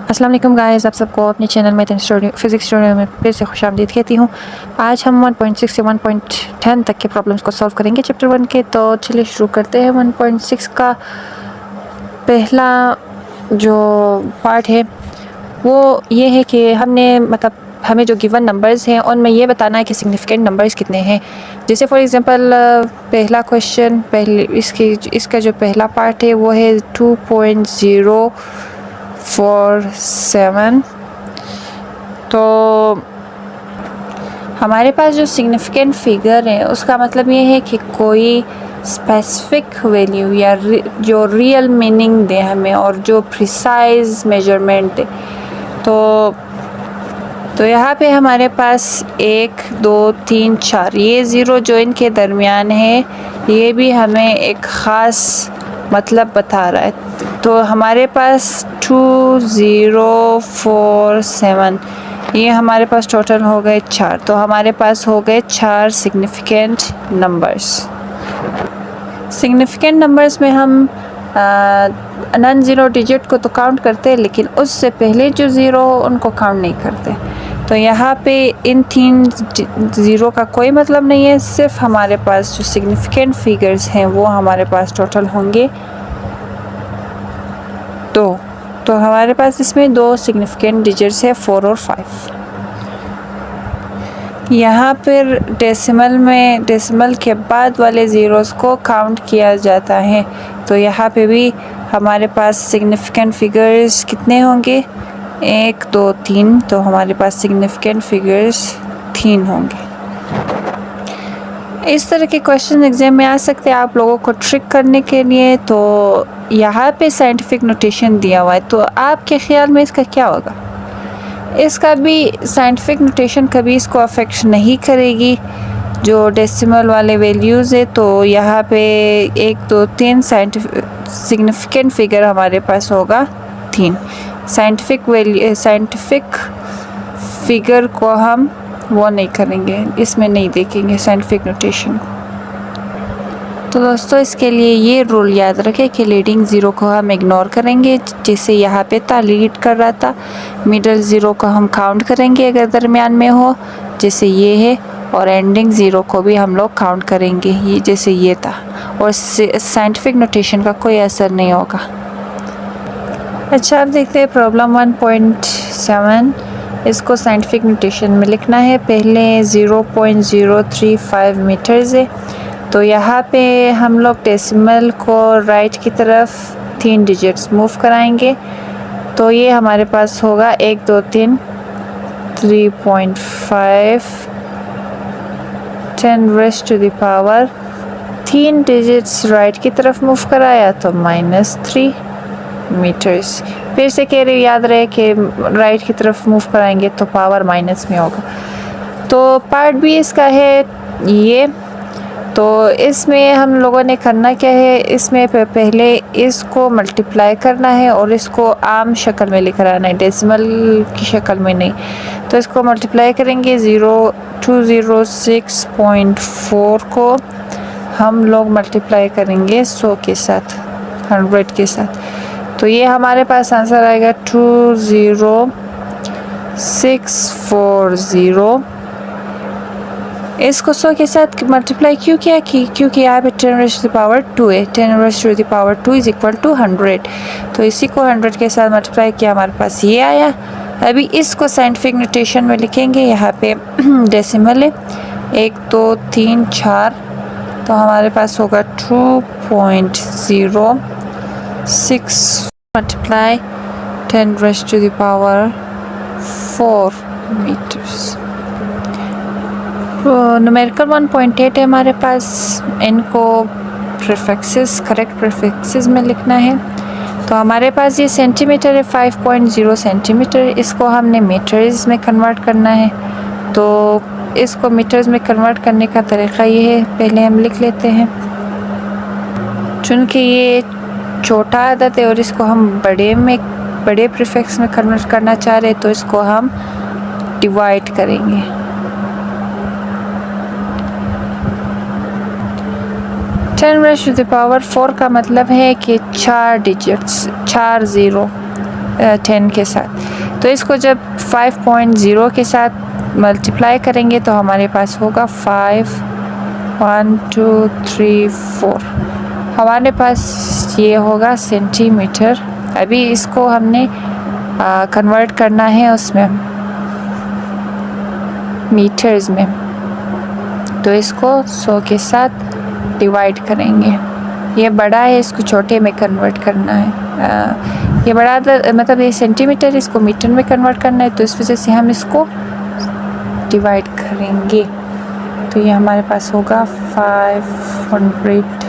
अस्सलाम वालेकुम गाइस, आप सबको अपने चैनल में फिज़िक्स स्टूडियो में फिर से खुशामदीद कहती हूँ। आज हम 1.6 से 1.10 तक के प्रॉब्लम्स को सॉल्व करेंगे चैप्टर 1 के। तो चलिए शुरू करते हैं। 1.6 का पहला जो पार्ट है वो ये है कि हमें जो गिवन नंबर्स हैं उनमें ये बताना है कि सिग्निफिकेंट नंबर्स कितने हैं। जैसे फॉर एग्जांपल पहला क्वेश्चन इसका जो पहला पार्ट है वो है 2.047। तो हमारे पास जो सिग्निफिकेंट फिगर है उसका मतलब ये है कि कोई स्पेसिफिक वैल्यू या जो रियल मीनिंग दे हमें और जो प्रिसाइज मेजरमेंट दे। तो यहाँ पे हमारे पास 1 2 3 4 ये ज़ीरो जो इनके दरमियान है ये भी हमें एक ख़ास मतलब बता रहा है। तो हमारे पास 2047 ये हमारे पास टोटल हो गए 4। तो हमारे पास हो गए 4 सिग्निफिकेंट नंबर्स। सिग्निफिकेंट नंबर्स में हम नॉन ज़ीरो डिजिट को तो काउंट करते हैं, लेकिन उससे पहले जो ज़ीरो उनको काउंट नहीं करते। तो यहाँ पे इन 3 ज़ीरो का कोई मतलब नहीं है, सिर्फ हमारे पास जो सिग्निफिकेंट फिगर्स हैं वो हमारे पास टोटल होंगे 2। तो हमारे पास इसमें 2 सिग्निफिकेंट डिजिट्स है 4 और 5। यहाँ पर डेसिमल के बाद वाले ज़ीरोज़ को काउंट किया जाता है। तो यहाँ पे भी हमारे पास सिग्निफिकेंट फिगर्स कितने होंगे 1 2 3। तो हमारे पास सिग्निफिकेंट फिगर्स 3 होंगे। इस तरह के क्वेश्चन एग्जाम में आ सकते हैं आप लोगों को ट्रिक करने के लिए। तो यहाँ पे साइंटिफिक नोटेशन दिया हुआ है, तो आपके ख्याल में इसका क्या होगा? इसका भी साइंटिफिक नोटेशन कभी इसको अफेक्ट नहीं करेगी जो डेसिमल वाले वैल्यूज़ है। तो यहाँ पे 1 2 3 सिग्निफिकेंट फिगर हमारे पास होगा 3। साइंटिफिक फिगर को हम वो नहीं करेंगे, इसमें नहीं देखेंगे साइंटिफिक नोटेशन को। तो दोस्तों इसके लिए ये रूल याद रखें कि लीडिंग ज़ीरो को हम इग्नोर करेंगे, जैसे यहाँ पे था लीड कर रहा था। मिडल ज़ीरो को हम काउंट करेंगे अगर दरमियान में हो, जैसे ये है। और एंडिंग ज़ीरो को भी हम लोग काउंट करेंगे, ये जैसे ये था। और साइंटिफिक नोटेशन का कोई असर नहीं होगा। अच्छा, अब देखते हैं प्रॉब्लम 1.7। इसको साइंटिफिक नोटेशन में लिखना है। पहले 0.035 मीटर्स है। तो यहाँ पे हम लोग डेसिमल को राइट की तरफ 3 डिजिट्स मूव कराएंगे। तो ये हमारे पास होगा 1 2 3 3.5 10 raise to the power 3 digits right की तरफ मूव कराया तो -3 मीटर्स। फिर से कह रही हूँ, याद रहे कि राइट की तरफ मूव कराएंगे तो पावर माइनस में होगा। तो पार्ट भी इसका है ये। तो इसमें हम लोगों ने करना क्या है, इसमें पहले इसको मल्टीप्लाई करना है और इसको आम शक्ल में लिख आना है, डेसिमल की शक्ल में नहीं। तो इसको मल्टीप्लाई करेंगे 206.4 को हम लोग मल्टीप्लाई करेंगे 100 के साथ, 100 के साथ। तो ये हमारे पास आंसर आएगा 20640। इसको 100 के साथ मल्टीप्लाई क्यों किया क्योंकि यहाँ पे 10 रेज़ टू द पावर 2 है। 10 raise to the power 2 is equal to 100। तो इसी को 100 के साथ मल्टीप्लाई किया, हमारे पास ये आया। अभी इसको साइंटिफिक नोटेशन में लिखेंगे। यहाँ पे डेसिमल है 1 2 3 4। तो हमारे पास होगा 2.06 multiply 10 raise to the power 4 metres. Numerical 1.8 है हमारे पास। इनको प्रीफिक्सेस, करेक्ट प्रीफिक्सेस में लिखना है। तो हमारे पास ये सेंटीमीटर है 5.0 सेंटीमीटर। इसको हमने मीटर्स में कन्वर्ट करना है। तो इसको मीटर्स में कन्वर्ट करने का तरीका ये है, पहले हम लिख लेते हैं। चूँकि ये छोटा आदत है और इसको हम बड़े प्रीफिक्स में कन्वर्ट करना चाह रहे हैं, तो इसको हम डिवाइड करेंगे। 10 रेज़ टू द पावर 4 का मतलब है कि 4 डिजिट्स, 4 ज़ीरो। 10 के साथ। तो इसको जब 5.0 के साथ मल्टीप्लाई करेंगे तो हमारे पास होगा 5, 1 2 3 4, हमारे पास ये होगा सेंटीमीटर। अभी इसको हमने कन्वर्ट करना है उसमें मीटर्स में, तो इसको 100 के साथ डिवाइड करेंगे। ये बड़ा है, इसको छोटे में कन्वर्ट करना है। ये बड़ा मतलब ये सेंटीमीटर, इसको मीटर में कन्वर्ट करना है, तो इस वजह से हम इसको डिवाइड करेंगे। तो ये हमारे पास होगा 500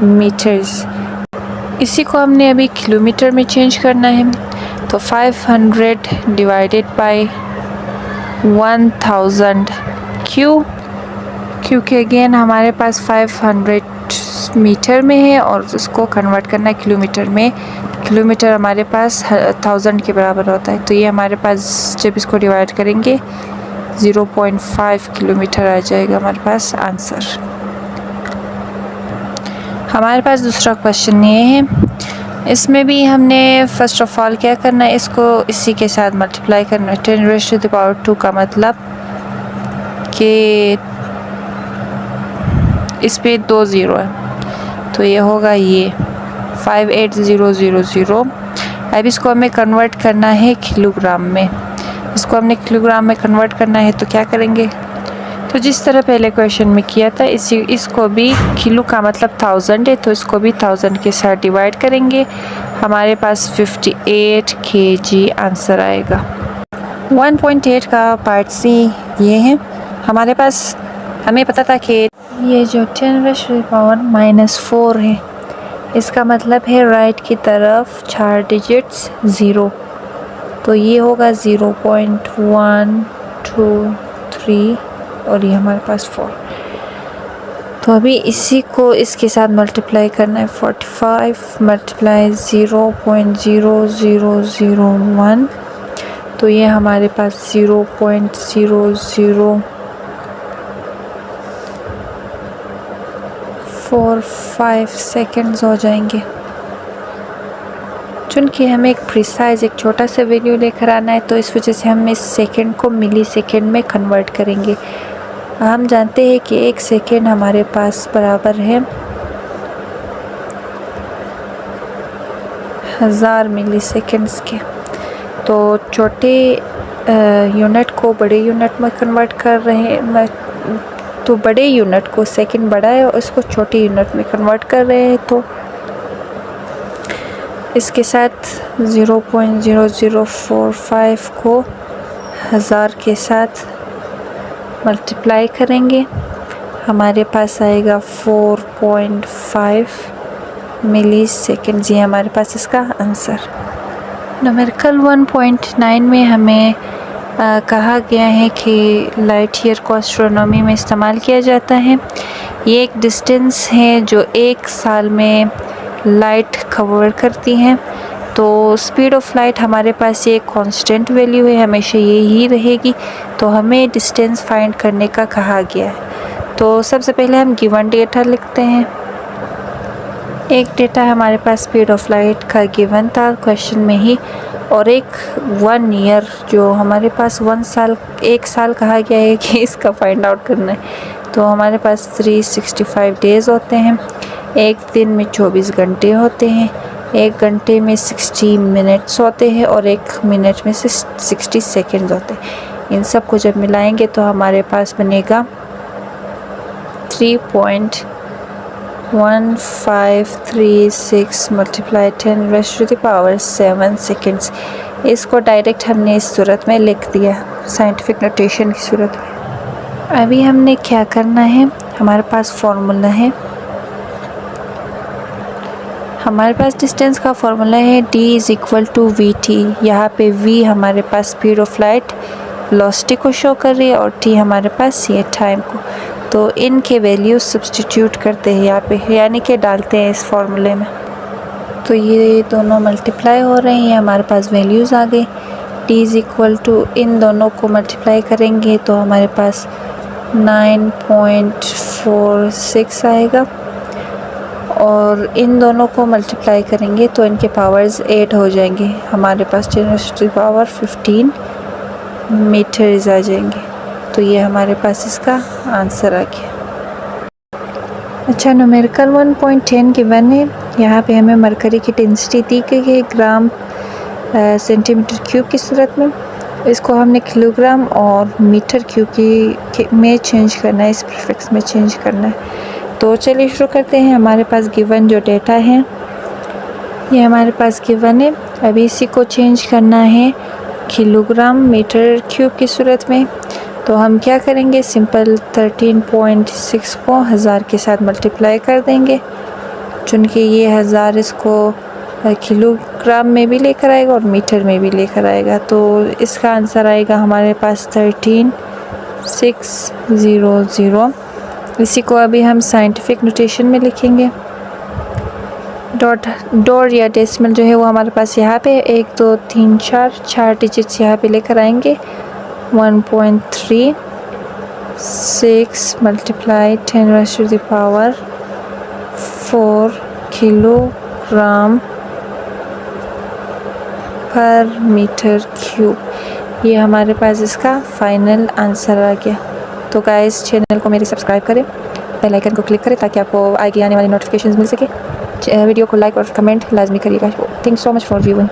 मीटर्स। इसी को हमने अभी किलोमीटर में चेंज करना है, तो 500 डिवाइडेड बाय 1000 क्योंकि अगेन हमारे पास 500 मीटर में है और उसको कन्वर्ट करना है किलोमीटर में। किलोमीटर हमारे पास 1000 के बराबर होता है, तो ये हमारे पास जब इसको डिवाइड करेंगे 0.5 किलोमीटर आ जाएगा हमारे पास आंसर। हमारे पास दूसरा क्वेश्चन ये है, इसमें भी हमने फर्स्ट ऑफ ऑल क्या करना है, इसको इसी के साथ मल्टीप्लाई करना है। 10⁻² का मतलब कि इस पे 2 ज़ीरो है, तो ये होगा ये 58000। अब इसको हमें कन्वर्ट करना है किलोग्राम में। इसको हमने किलोग्राम में कन्वर्ट करना है, तो क्या करेंगे, तो जिस तरह पहले क्वेश्चन में किया था इसको भी, किलो का मतलब 1000 है, तो इसको भी 1000 के साथ डिवाइड करेंगे। हमारे पास 58 kg आंसर आएगा। 1.8 का पार्ट सी ये है। हमारे पास हमें पता था कि ये जो 10⁻⁻4 है, इसका मतलब है राइट की तरफ 4 डिजिट्स 0, तो ये होगा 0.1 2 3 और ये हमारे पास 4। तो अभी इसी को इसके साथ मल्टीप्लाई करना है। 45 मल्टीप्लाई 0.0001, तो ये हमारे पास 0.0045 सेकेंड्स हो जाएंगे। चूँकि हमें एक प्रिसाइज एक छोटा सा वैल्यू लेकर आना है, तो इस वजह से हम इस सेकेंड को मिली सेकेंड में कन्वर्ट करेंगे। हम जानते हैं कि 1 सेकेंड हमारे पास बराबर है 1000 मिली सेकेंड्स के। तो छोटे यूनिट को बड़े यूनिट में कन्वर्ट कर रहे हैं, तो बड़े यूनिट को, सेकेंड बड़ा है और इसको छोटे यूनिट में कन्वर्ट कर रहे हैं, तो इसके साथ 0.0045 को 1000 के साथ मल्टीप्लाई करेंगे। हमारे पास आएगा 4.5 मिली सेकेंड। ये हमारे पास इसका आंसर। न्यूमेरिकल 1.9 में हमें कहा गया है कि लाइट ईयर को एस्ट्रोनॉमी में इस्तेमाल किया जाता है। ये एक डिस्टेंस है जो 1 साल में लाइट कवर करती हैं। तो स्पीड ऑफ लाइट हमारे पास ये कांस्टेंट वैल्यू है, हमेशा ये ही रहेगी। तो हमें डिस्टेंस फाइंड करने का कहा गया है। तो सबसे पहले हम गिवन डेटा लिखते हैं। एक डेटा हमारे पास स्पीड ऑफ लाइट का गिवन था क्वेश्चन में ही, और एक 1 ईयर जो हमारे पास 1 साल कहा गया है कि इसका फाइंड आउट करना है। तो हमारे पास 365 डेज़ होते हैं। एक दिन में 24 घंटे होते हैं। 1 घंटे में 60 मिनट्स होते हैं और 1 मिनट में 60 सेकेंड्स होते हैं। इन सब को जब मिलाएंगे तो हमारे पास बनेगा 3.1536 मल्टीप्लाई 10⁻⁷ सेकेंड्स। इसको डायरेक्ट हमने इस सूरत में लिख दिया, साइंटिफिक नोटेशन की सूरत में। अभी हमने क्या करना है, हमारे पास फॉर्मूला है। हमारे पास डिस्टेंस का फॉर्मूला है d = vt। यहाँ पे v हमारे पास स्पीड ऑफ लाइट वेलोसिटी को शो कर रही है और t हमारे पास ये टाइम को। तो इनके वैल्यूज सब्स्टिट्यूट करते हैं यहाँ पे, यानी कि डालते हैं इस फॉर्मूले में। तो ये दोनों मल्टीप्लाई हो रहे हैं, ये हमारे पास वैल्यूज़ आ गई। d = इन दोनों को मल्टीप्लाई करेंगे तो हमारे पास 9.46 आएगा और इन दोनों को मल्टीप्लाई करेंगे तो इनके पावर्स 8 हो जाएंगे। हमारे पास 10 पावर 15 मीटर्स आ जाएंगे। तो ये हमारे पास इसका आंसर आ गया। अच्छा, न्यूमेरिकल 1.10 गिवन है। यहाँ पे हमें मरकरी की डेंसिटी दी गई है ग्राम सेंटीमीटर क्यूब की सूरत में। इसको हमने किलोग्राम और मीटर क्यूब में चेंज करना है, इस प्रीफिक्स में चेंज करना है। तो चलिए शुरू करते हैं। हमारे पास गिवन जो डेटा है ये हमारे पास गिवन है। अभी इसी को चेंज करना है किलोग्राम मीटर क्यूब की सूरत में। तो हम क्या करेंगे, सिंपल 13.6 को 1000 के साथ मल्टीप्लाई कर देंगे। चूँकि ये 1000 इसको किलोग्राम में भी लेकर आएगा और मीटर में भी लेकर आएगा, तो इसका आंसर आएगा हमारे पास 13600। इसी को अभी हम साइंटिफिक नोटेशन में लिखेंगे। डॉट या डेसिमल जो है वो हमारे पास यहाँ पे 1 2 3 4 डिजिट्स यहाँ पे लेकर आएंगे। 1.36 मल्टीप्लाई 10⁻⁴ किलोग्राम पर मीटर क्यूब। ये हमारे पास इसका फाइनल आंसर आ गया। तो गाइस, चैनल को मेरे सब्सक्राइब करें, बेल आइकन को क्लिक करें ताकि आपको आगे आने वाली नोटिफिकेशंस मिल सके। वीडियो को लाइक और कमेंट लाजमी करिएगा। Thanks so much for viewing.